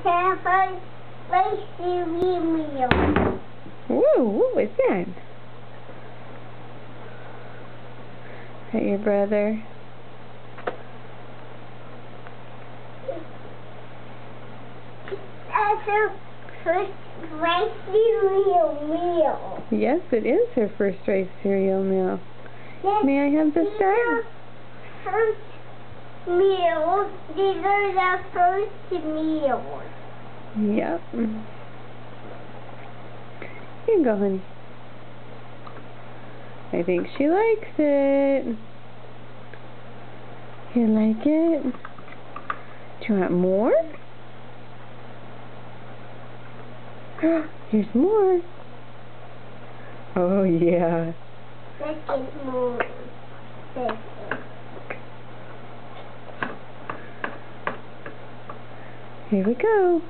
first race cereal. Whoa, what was that? Is that your brother? That's her first race cereal meal. Yes, it is her first race cereal meal. Yes, May I have the star? First meal. These are the first meals. Yep. Here you go, honey. I think she likes it. You like it? Do you want more? Here's more. Oh, yeah. Let's get more. Here we go.